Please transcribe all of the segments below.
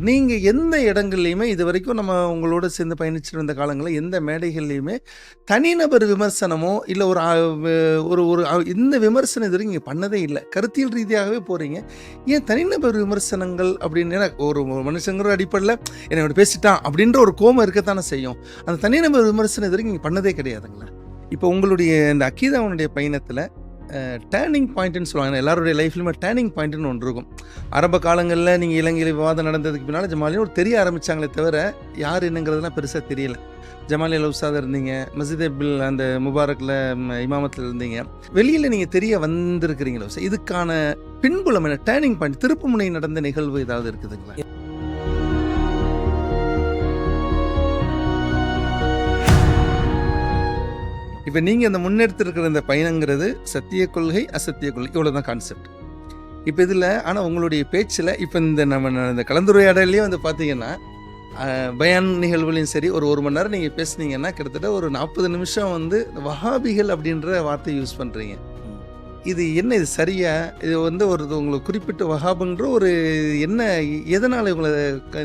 நீங்க எந்த இடங்கள்லயுமே இதுவரைக்கும் நம்ம உங்களோட சேர்ந்து பயணிச்சுட்டு இருந்த காலங்கள்ல, எந்த மேடைகள்லயுமே தனிநபர் விமர்சனமோ, இல்ல ஒரு ஒரு ஒரு இந்த விமர்சனம் இதுவரைக்கும் நீங்க பண்ணதே இல்ல. கருத்தியல் ரீதியாகவே போறீங்க. ஏன் தனிநபர் விமர்சனங்கள் அப்படின்னு ஏன்னா ஒரு ஒரு மனுஷங்கிற அடிப்படையில என்னை இப்படி பேசிட்டான் அப்படின்ற ஒரு கோபம் இருக்கத்தானே செய்யும். அந்த தனிநபர் விமர்சனம் இதுவரைக்கும் நீங்க பண்ணதே கிடையாதுங்களா? இப்போ உங்களுடைய இந்த அக்கீதாவனுடைய பயணத்துல டேர்னிங் பாயிண்ட்டுன்னு சொல்லுவாங்க. எல்லாருடைய லைஃப்லையுமே டேர்னிங் பாயிண்ட்டுன்னு ஒன்று இருக்கும். ஆரம்ப காலங்களில் நீங்கள் இலங்கையில் விவாதம் நடந்ததுக்கு பின்னால் ஜமாலின்னு ஒரு தெரிய ஆரம்பித்தாங்களே தவிர யார் என்னங்கிறதுலாம் பெருசாக தெரியல. ஜமாலியில் உஸ்தாதா இருந்தீங்க, மஸ்ஜித் பில் அந்த முபாரக்கில் இமாமத்தில் இருந்தீங்க. வெளியில் நீங்கள் தெரிய வந்திருக்கிறீங்களோ சார், இதுக்கான பின்புலம் என்ன, டேர்னிங் பாயிண்ட், திருப்புமுனை நடந்த நிகழ்வு ஏதாவது இருக்குதுங்களா? இப்போ நீங்கள் அந்த முன்னெடுத்திருக்கிற இந்த பயணங்கிறது சத்திய கொள்கை, அசத்திய கொள்கை, இவ்வளோதான் கான்செப்ட். இப்போ இதில் ஆனால் உங்களுடைய பேச்சில் இப்போ இந்த கலந்துரையாடலையே வந்து பார்த்தீங்கன்னா பயான் நிகழ்வுலையும் சரி, ஒரு மணி நேரம் நீங்கள் பேசுனீங்கன்னா கிட்டத்தட்ட ஒரு 40 நிமிஷம் வந்து வஹாபிகள் அப்படின்ற வார்த்தையை யூஸ் பண்ணுறீங்க. இது என்ன, இது சரியா? இது வந்து உங்களுக்கு குறிப்பிட்ட வஹாபுன்ற ஒரு என்ன, எதனால் இவங்களை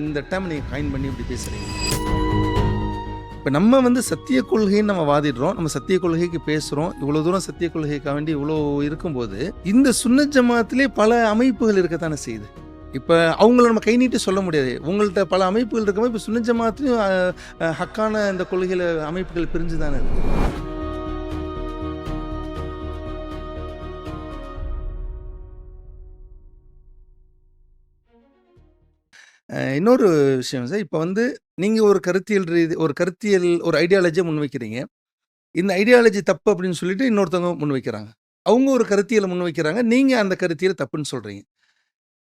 இந்த டேம் நீங்கள் காயின் பண்ணி இப்படி பேசுகிறீங்க? இப்போ நம்ம வந்து சத்திய கொள்கைன்னு நம்ம வாதிடுறோம், நம்ம சத்திய கொள்கைக்கு பேசுகிறோம், இவ்வளோ தூரம் சத்திய கொள்கைக்காக வேண்டி இவ்வளோ இருக்கும்போது இந்த சுன்னத் ஜமாத்திலே பல அமைப்புகள் இருக்கத்தானே செய்யுது. இப்போ அவங்கள நம்ம கை நீட்டி சொல்ல முடியாது. உங்கள்கிட்ட பல அமைப்புகள் இருக்கும்போது இப்போ சுன்னத் ஜமாத்லையும் ஹக்கான இந்த கொள்கையில் அமைப்புகள் பிரிஞ்சு தானே இருக்கு. இன்னொரு விஷயம் சார், இப்போ வந்து நீங்கள் ஒரு கருத்தியல் ஒரு ஐடியாலஜியை முன்வைக்கிறீங்க. இந்த ஐடியாலஜி தப்பு அப்படின்னு சொல்லிட்டு இன்னொருத்தவங்க முன்வைக்கிறாங்க. அவங்க ஒரு கருத்தியலை முன்வைக்கிறாங்க, நீங்கள் அந்த கருத்தியல் தப்புன்னு சொல்கிறீங்க.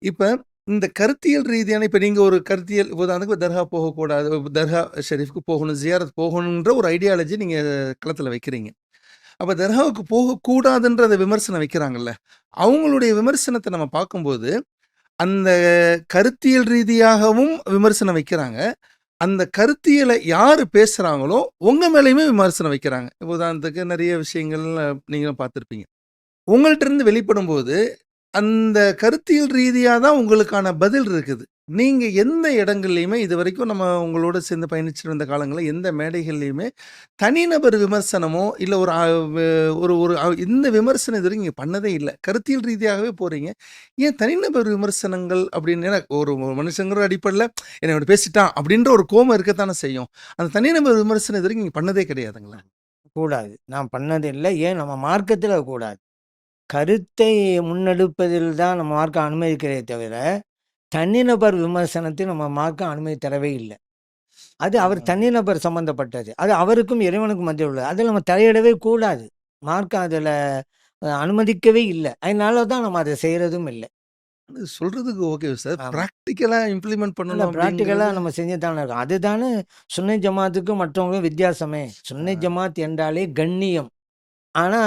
இப்போ இந்த கருத்தியல் ரீதியான இப்போ நீங்கள் ஒரு கருத்தியல் உதாரணத்துக்கு தர்கா போகக்கூடாது, தர்கா ஷெரீஃப்க்கு போகணும், ஜியாரத் போகணுன்ற ஒரு ஐடியாலஜி நீங்கள் களத்தில் வைக்கிறீங்க. அப்போ தர்காவுக்கு போகக்கூடாதுன்ற அந்த விமர்சனம் வைக்கிறாங்கல்ல, அவங்களுடைய விமர்சனத்தை நம்ம பார்க்கும்போது அந்த கருத்தியல் ரீதியாகவும் விமர்சனம் வைக்கிறாங்க. அந்த கருத்தியலை யார் பேசுகிறாங்களோ உங்கள் மேலேயுமே விமர்சனம் வைக்கிறாங்க. உதாரணத்துக்கு நிறைய விஷயங்கள் நீங்களும் பார்த்துருப்பீங்க. உங்கள்கிட்ட இருந்து வெளிப்படும்போது அந்த கருத்தியல் ரீதியாக தான் உங்களுக்கான பதில் இருக்குது. நீங்கள் எந்த இடங்கள்லையுமே இதுவரைக்கும் நம்ம உங்களோட சேர்ந்து பயணிச்சுட்டு இருந்த காலங்களில் எந்த மேடைகள்லையுமே தனிநபர் விமர்சனமோ, இல்லை ஒரு ஒரு இந்த விமர்சனம் இதுவரைக்கும் நீங்கள் பண்ணதே இல்லை. கருத்தியல் ரீதியாகவே போகிறீங்க. ஏன் தனிநபர் விமர்சனங்கள் அப்படின்னு ஏன்னா ஒரு மனுஷங்கிற அடிப்படையில் என்னை இப்படி பேசிட்டான் அப்படின்ற ஒரு கோபம் இருக்கத்தானே செய்யும். அந்த தனிநபர் விமர்சனம் இதுவரைக்கும் நீங்கள் பண்ணதே கிடையாதுங்களா? கூடாது. நான் பண்ணதில்லை. ஏன் நம்ம மார்க்கத்தில் கூடாது. கருத்தை முன்னெடுப்பதில் தான் நம்ம மார்க்கம் அனுமதிக்கிறதே தவிர தனிநபர் விமர்சனத்தை நம்ம மார்க்கம் அனுமதி தரவே இல்லை. அது அவர் தனிநபர் சம்பந்தப்பட்டது. அது அவருக்கும் இறைவனுக்கும் மத்தியில் உள்ளது. அதில் நம்ம தலையிடவே கூடாது. மார்க்கம் அதில் அனுமதிக்கவே இல்லை. அதனால தான் நம்ம அதை செய்கிறதும் இல்லை. சொல்றதுக்கு ஓகே சார். பிராக்டிக்கலா இம்ப்ளிமெண்ட் பண்ணணும். பிராக்டிக்கலா நம்ம செஞ்சு தானே இருக்கோம். அதுதானே சுன்னை ஜமாத்துக்கும் மற்றவங்களும் வித்தியாசமே. சுன்னை ஜமாத் என்றாலே கண்ணியம். ஆனா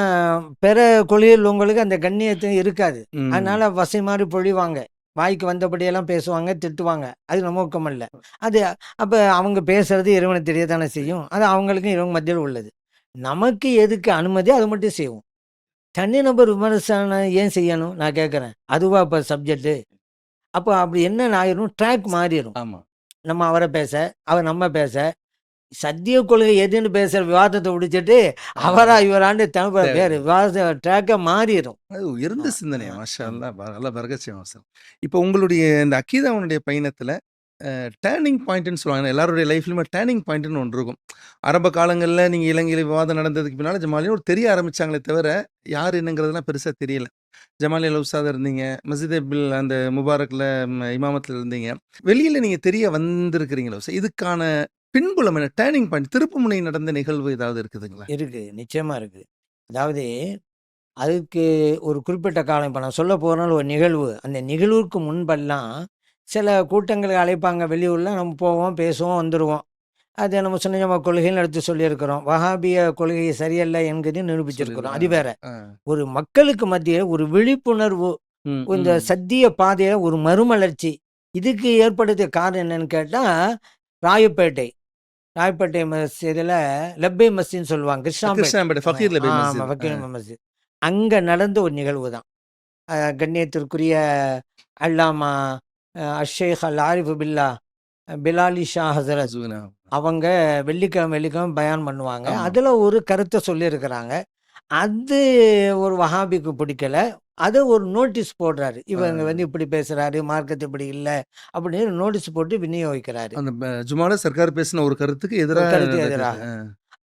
பிற கொள்கையில் உங்களுக்கு அந்த கண்ணியத்தை இருக்காது. அதனால வசை மாதிரி பொழிவாங்க. வாய்க்கு வந்தபடியெல்லாம் பேசுவாங்க, திட்டுவாங்க. அது நோக்கம் அல்ல. அது அப்போ அவங்க பேசுறது இறைவனை தெரியத்தானே செய்யும். அது அவங்களுக்கும் இறைவன் மத்தியில் உள்ளது. நமக்கு எதுக்கு அனுமதி அதை மட்டும் செய்வோம். தனிநபர் விமர்சனம் ஏன் செய்யணும் நான் கேட்குறேன். அதுவா இப்போ சப்ஜெக்டு? அப்போ அப்படி என்ன ஆயிரும், ட்ராக் மாறிடும். ஆமாம், நம்ம அவரை பேச, அவர் நம்ம பேச, சத்திய கொள்கை எதுன்னு பேசுகிற விவாதத்தை முடிச்சுட்டு அவரா இவராண்டு தமிழ் பேர் விவாத ட்ராக்கை மாறிடும். அது உயர்ந்த சிந்தனை. மாஷா அல்லாஹ், நல்லா பரகச்சியம் சார். இப்போ உங்களுடைய இந்த அக்கீதாவனுடைய பயணத்தில் டேர்னிங் பாயிண்ட்டுன்னு சொல்லுவாங்க. எல்லாருடைய லைஃப்லையுமே டேர்னிங் பாயிண்ட்டுன்னு ஒன்று இருக்கும். ஆரம்ப காலங்களில் நீங்கள் இலங்கையில் விவாதம் நடந்ததுக்கு பின்னால் ஜமாலின்னு ஒரு தெரிய ஆரம்பித்தாங்களே தவிர யார் என்னங்கிறதுலாம் பெருசாக தெரியல. ஜமாலியில் உஸ்தாதா இருந்தீங்க, மஸ்ஜித் பில் அந்த முபாரக்கில் இமாமத்தில் இருந்தீங்க. வெளியில் நீங்கள் தெரிய வந்திருக்கிறீங்களோ சார், இதுக்கான பின்புலம் என்ன, டேர்னிங் பாயிண்ட், திருப்புமுனை நடந்த நிகழ்வு ஏதாவது இருக்குதுங்களா? இருக்குது, நிச்சயமாக இருக்குது. அதாவது அதுக்கு ஒரு குறிப்பிட்ட காலம் இப்போ நான் சொல்ல போகிறனால ஒரு நிகழ்வு. அந்த நிகழ்வுக்கு முன்பெல்லாம் சில கூட்டங்களுக்கு அழைப்பாங்க வெளியூரில். நம்ம போவோம், பேசுவோம், வந்துடுவோம். அதை நம்ம சொன்ன நம்ம கொள்கைன்னு எடுத்து சொல்லியிருக்கிறோம். வஹாபிய கொள்கை சரியல்ல என்கிறதையும் நிரூபிச்சிருக்கிறோம். அது வேற. ஒரு மக்களுக்கு மத்தியில் ஒரு விழிப்புணர்வு, இந்த சத்திய பாதையில் ஒரு மறுமலர்ச்சி இதுக்கு ஏற்படுத்திய காரணம் என்னன்னு கேட்டால் ராயப்பேட்டை மஸ்ஜிதில் லப்பை மஸ்ஜின்னு சொல்லுவாங்க. கிருஷ்ணாம்பேட்டை ஃபக்கீர் மஸ்ஜித். அங்கே நடந்த ஒரு நிகழ்வு தான். கண்ணியத்திற்குரிய அல்லாமா அஷேக் அல் ஆரிஃபு பில்லா பிலாலி ஷா ஹசரத் அசுவினா. அவங்க வெள்ளிக்கிழமை பயான் பண்ணுவாங்க. ஆமா. அதில் ஒரு கருத்தை சொல்லியிருக்கிறாங்க. அது ஒரு வஹாபிக்கு பிடிக்கல. அதை ஒரு நோட்டீஸ் போடுறாரு. இவங்க வந்து இப்படி பேசுறாரு, மார்க்கத்து இப்படி இல்லை அப்படின்னு நோட்டீஸ் போட்டு விநியோகிக்கிறாரு. அந்த ஜுமால சர்க்கார் பேசின ஒரு கருத்துக்கு ஒரு எதிராக கருத்து நடக்குது. எதிராக.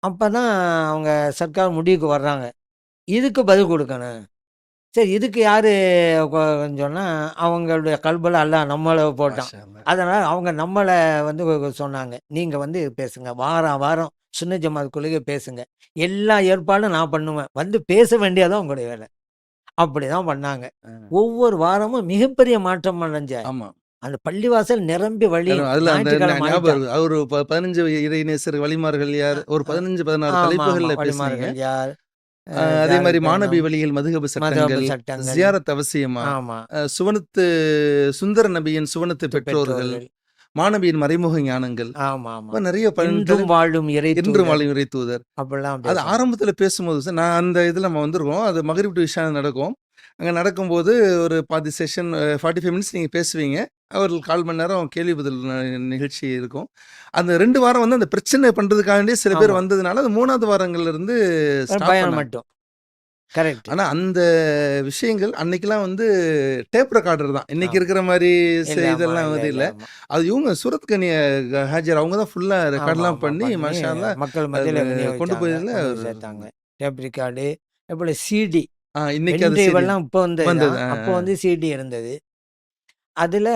அப்பதான் அவங்க சர்க்கார் முடிவுக்கு வர்றாங்க. இதுக்கு பதில் கொடுக்கணும். சரி, இதுக்கு யாரு சொன்னா அவங்களுடைய கல்புல அல்லாஹ் நம்மள போட்டான். மாஷா அல்லாஹ். அதனால அவங்க நம்மள வந்து சொன்னாங்க. நீங்க வந்து பேசுங்க. வாரம் வாரம் சுன்ன ஜமாத் கொள்கை பேசுங்க. எல்லா ஏற்பாடும் நான் பண்ணுவேன். வந்து பேச வேண்டியதான் உங்களுடைய வேலை. அப்படிதான் பண்ணாங்க. ஒவ்வொரு வாரமும் மிகப்பெரிய மாற்றம் அடைஞ்ச ஆமா. அந்த பள்ளிவாசல் நிரம்பி வழியும். அதுல அந்த ஞாயிற்றுக்கிழமை ஞாபகம் ஆயிட்டா. இருக்கு. அவரு 15 இறைநேசர் வழிமார்கள் யார்? ஒரு 15, 16 ஆமா, ஆமா. தலைப்புகள்ல பேசுனீங்க. வழிமார்கள் யார்? அதே மாரி ஜாரத் மாணவி பயணம், வழியில் மதுஹப் மதஹப் சட்டங்கள், சட்டங்கள். ஜியாரத் அவசியமா, ஆமா. சுவனத்து சுந்தர நபியின் சுவனத்து பெற்றோர்கள், பெற்றோர்கள். மாணவியின் மறைமுக ஞானங்கள், ஆமா, ஆமா. இப்ப நிறைய இன்றும் வாழும் இறை இன்று தூதர் வாழும் இறை தூதர். அப்படிலாம் அது பேசுவாங்க. ஆரம்பத்துல பேசும்போது சார், நான் அந்த இதுல நம்ம வந்திருக்கோம். அது மக்ரிப் டு இஷா நடக்கும். அங்க நடக்கும்போது ஒரு பாதி செஷன் 45 மினிட்ஸ் நீங்க பேசுவீங்க. ஒரு 1/4 மணி நேரம் கேள்வி பதில் நிகழ்ச்சி இருக்கும். அந்த 2 வாரம் வந்து அந்த பிரச்சனை பண்றதுக்காகவே சில பேர் ஆமா. வந்ததுனால, அது 3வது வாரங்கள்ல இருந்து ஸ்டாப் பயான் பண்ணாங்க. மட்டும். கரெக்ட். ஆனா அந்த விஷயங்கள் அன்னைக்கெல்லாம் வந்து டேப் ரெக்கார்டர் தான். இன்னைக்கு ஆமா. இருக்கிற மாரி இல்ல, ஆமா, இதெல்லாம் இல்ல, வந்து இல்ல, இல்ல. ஆமா. அது இவங்க சூரத் கனிய ஹாஜர் அவங்க தான் ஃபுல்லா ஆமா, ரெக்கார்ட்லாம் ஆமா. பண்ணி பண்ணி மாஷா அல்லாஹ் மக்கள் அது மத்தியில கொண்டு விநியோகிச்சாங்க. போயதுல கொண்டு ஒரு போய் சேர்த்தாங்க. டேப் ரெக்கார்டு, எப்படி சிடி. இன்னைக்கு அது வென்ட்ரைவெல்லாம் இப்போ வந்தது வந்தது. தான். அப்போ வந்து சிடி இருந்தது. அதுல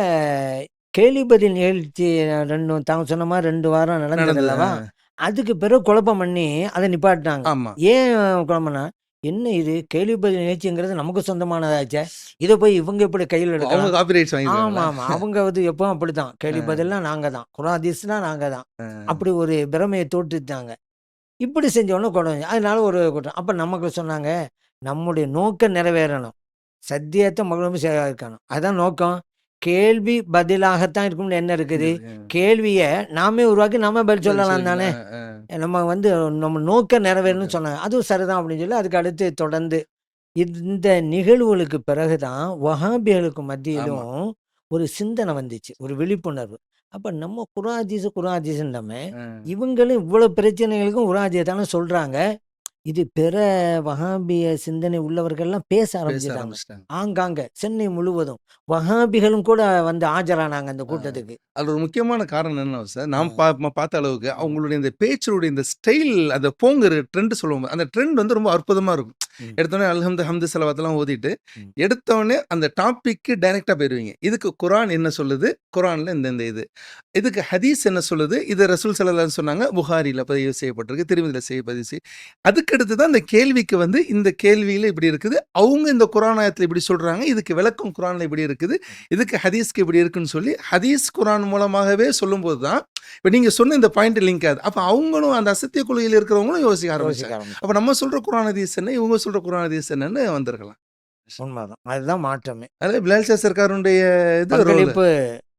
கேள்வி பதில் நிகழ்ச்சி 2 தாங்க சொன்ன மாரி 2 வாரம் நடந்தது நடந்தது. அல்லவா? அதுக்கு பிறகு குழப்பம் பண்ணி அத நிப்பாட்டினாங்க. ஆமா. ஏன் குழப்பம்னா, என்ன இது கேள்வி பதில் நிகழ்ச்சிங்கிறது நமக்கு சொந்தமானதாச்சே. இத போய் இவங்க எப்படி கையில அவங்க எடுக்கலாம்? காப்பிரைட்ஸ் வாங்கிருக்காங்களா? ஆமா. அவங்க வந்து எப்பவும் அப்படித்தான். கேள்வி பதில்லாம் நாங்க தான். குர்ஆன் ஹதீஸ்னா நாங்க தான். அ. அப்படி ஒரு பிரமைய தோற்றுவித்தாங்க. இப்படி செஞ்சோனே கொண்டு அதனால ஒரு குற்றம். அப்ப நமக்கு சொன்னாங்க, நம்முடைய நோக்கம் நிறைவேறணும். சத்தியத்த மக்களும் இருக்கணும். அதான் நோக்கம். கேள்வி பதிலாகத்தான் இருக்கும்னு என்ன இருக்குது? கேள்விய நாமே உருவாக்கி நாமே பதில் சொல்லலாம் தானே. நம்ம வந்து நம்ம நோக்கம் நிறைவேறணும்னு சொன்னாங்க. அதுவும் சரிதான் அப்படின்னு சொல்லி அதுக்கு அடுத்து தொடர்ந்து இந்த நிகழ்வுகளுக்கு பிறகுதான் வஹாபிகளுக்கு ஆமா. மத்தியிலும் ஒரு சிந்தனை வந்துச்சு. ஒரு விழிப்புணர்வு. அப்ப நம்ம குர்ஆன் ஹதீஸ்ன்றோமே, இவங்களும் இவ்வளவு பிரச்சனைகளுக்கும் குர்ஆன் ஹதீஸ தானே சொல்றாங்க. இது பிற வஹாபிய சிந்தனை உள்ளவர்கள்லாம் பேச ஆரம்பிச்சுட்டாங்க. ஆரம்பிச்சுட்டாங்க. ஆங்காங்க சென்னை முழுவதும். வஹாபிகளும் கூட வந்து ஆஜரானாங்க அந்த கூட்டத்துக்கு. அதுல ஒரு முக்கியமான காரணம் என்ன சார், நான் பார்த்த அளவுக்கு அவங்களுடைய இந்த பேச்சினுடைய இந்த ஸ்டைல், அந்த போங்குற ட்ரெண்ட் சொல்லுவோம். அந்த ட்ரெண்ட் வந்து ரொம்ப அற்புதமா இருக்கும். எடுத்தோடனே ஹம்து ஸலவாத்லாம் ஓதிட்டு, எடுத்தோடனே அந்த டாபிக்கு டைரக்ட்டா போயிருவீங்க. இதுக்கு குர்ஆன் என்ன சொல்லுது? குர்ஆன்ல இந்த இது. இதுக்கு ஹதீஸ் என்ன சொல்லுது? இது ரசூல் ஸல்லல்லாஹு அலைஹி சொன்னாங்க. புகாரில பதிவு செய்யப்பட்டிருக்கு. திருமதியில பதிவு அதுக்கடுத்து தான் இந்த கேள்விக்கு வந்து இந்த கேள்வியில இப்படி இருக்குது. அவங்க இந்த குர்ஆன் ஆயத்துல இப்படி சொல்றாங்க. இதுக்கு விளக்கம் குர்ஆன்ல இப்படி இருக்குது. இதுக்கு ஹதீஸ்க்கு இப்படி இருக்குன்னு சொல்லி ஹதீஸ் குர்ஆன் மூலமாகவே சொல்லும்போது தான், இப்ப நீங்க சொன்ன இந்த பாயிண்ட் லிங்க் ஆகுது. அப்ப அவங்களும் அந்த அசத்திய கொள்கையில இருக்கிறவங்களும் யோசிக்க ஆரம்பிச்சாங்க. அப்ப நம்ம சொல்ற குர்ஆன் ஹதீஸ் என்ன? இவங்க சொல்ற குர்ஆன் ஹதீஸ் என்னன்னு வந்திருக்கலாம். உண்மதான். அதுதான் மாற்றமே. அதே பிலால் ஷா சர்க்காருடைய இது ரோல். பங்களிப்பு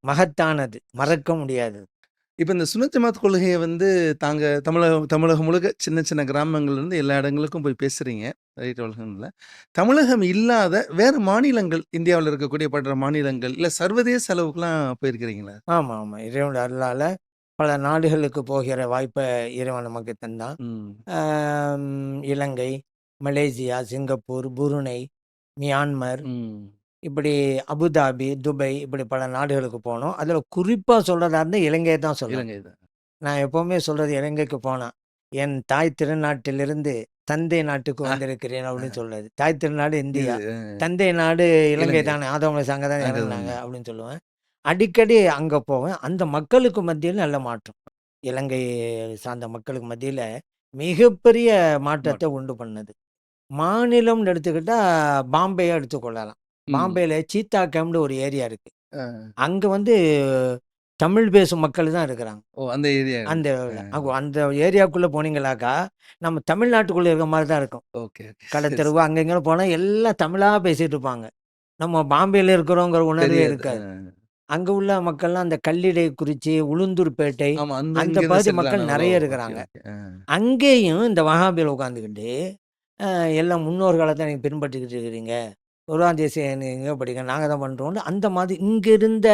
மகத்தானது. மறக்க முடியாதது. இப்ப இந்த சுன்னத் ஜமாத் கொள்கைய வந்து தாங்க தமிழகம் முழுக்க சின்ன சின்ன கிராமங்கள்ல இருந்து எல்லா இடங்களுக்கும் போய் பேசுறீங்க. ரைட் உலகங்கள்ல. தமிழகம் இல்லாத வேற மாநிலங்கள், இந்தியாவுல இருக்கக்கூடிய பல மாநிலங்கள், இல்ல சர்வதேச அளவுக்குலாம் போயிருக்கிறீங்களா? ஆமா, ஆமா. இறைவனுடைய அருளால பல நாடுகளுக்கு போகிற வாய்ப்ப இறைவன் நமக்கு தந்தான். இலங்கை, மலேசியா, சிங்கப்பூர், புருணை, மியான்மர், இப்படி அபுதாபி, துபை இப்படி பல நாடுகளுக்கு போனோம். அதில் குறிப்பாக சொல்கிறதா இருந்தால் இலங்கையை தான் சொல்லுவேன். இலங்கை தான். நான் எப்போவுமே சொல்கிறது இலங்கைக்கு போனேன். என் தாய் திருநாட்டிலிருந்து தந்தை நாட்டுக்கு வந்திருக்கிறேன் அப்படின்னு சொல்றது. தாய் திருநாடு இந்தியா, தந்தை நாடு இலங்கை தானே. ஆதவ அங்கே தான் இறங்குனாங்க அப்படின்னு சொல்லுவேன். அடிக்கடி அங்கே போவேன். அந்த மக்களுக்கு மத்தியில் நல்ல மாற்றம். இலங்கை சார்ந்த மக்களுக்கு மத்தியில் மிகப்பெரிய மாற்றத்தை உண்டு பண்ணது. மாநிலம்னு எடுத்துக்கிட்டா பாம்பேயை எடுத்துக்கொள்ளலாம். பாம்பேல சீத்தா கேம்ப்னு ஒரு ஏரியா இருக்கு. அங்க வந்து தமிழ் பேசும் மக்கள் தான் இருக்கிறாங்க. அந்த ஏரியா. அந்த ஏரியாக்குள்ள போனீங்களாக்கா நம்ம தமிழ்நாட்டுக்குள்ள இருக்க மாதிரி தான் இருக்கும். கடத்தெருவு அங்க இங்க போனா எல்லாம் தமிழா பேசிட்டு இருப்பாங்க. நம்ம பாம்பேல இருக்கிறோங்கிற உணர்வே இருக்காது. அங்க உள்ள மக்கள்லாம் அந்த கல்லிடை குறிச்சி, உளுந்தூர்பேட்டை அந்த பகுதி மக்கள் நிறைய இருக்கிறாங்க. அங்கேயும் இந்த வஹாபியில் உட்காந்துக்கிட்டு எல்லாம் முன்னோர் காலத்தை நீங்க பின்பற்றிக்கிட்டு இருக்கிறீங்க. குர்ஆன் தேசியம் எங்கே படிங்க நாங்கள் தான் பண்ணுறோம்னு அந்த மாதிரி இங்கே இருந்த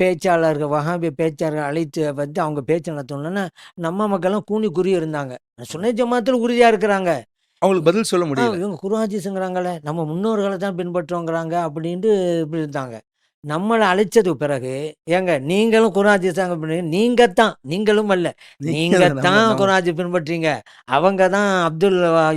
பேச்சாளர்கள் வஹாபிய பேச்சாளர்கள் அழைத்து வந்து அவங்க பேச்சு நடத்தணுன்னா நம்ம மக்கள்லாம் கூனி குறி இருந்தாங்க. சுன்ன ஜமாத்தில் உறுதியாக இருக்கிறாங்க. அவங்களுக்கு பதில் சொல்ல முடியல. இவங்க குர்ஆன் ஹதீஸுங்கிறாங்களே நம்ம முன்னோர்களை தான் பின்பற்றுறோங்கிறாங்க அப்படின்ட்டு இப்படி இருந்தாங்க. நம்மளை அழைச்சதுக்கு பிறகு ஏங்க நீங்களும் குர்ஆன் ஹதீஸாங்க பண்ணுறீங்க, நீங்களும் அல்ல, நீங்க நீங்கள் நம்ம தான் நம்ம குர்ஆன் ஹதீஸ் பின்பற்றீங்க. அவங்க தான்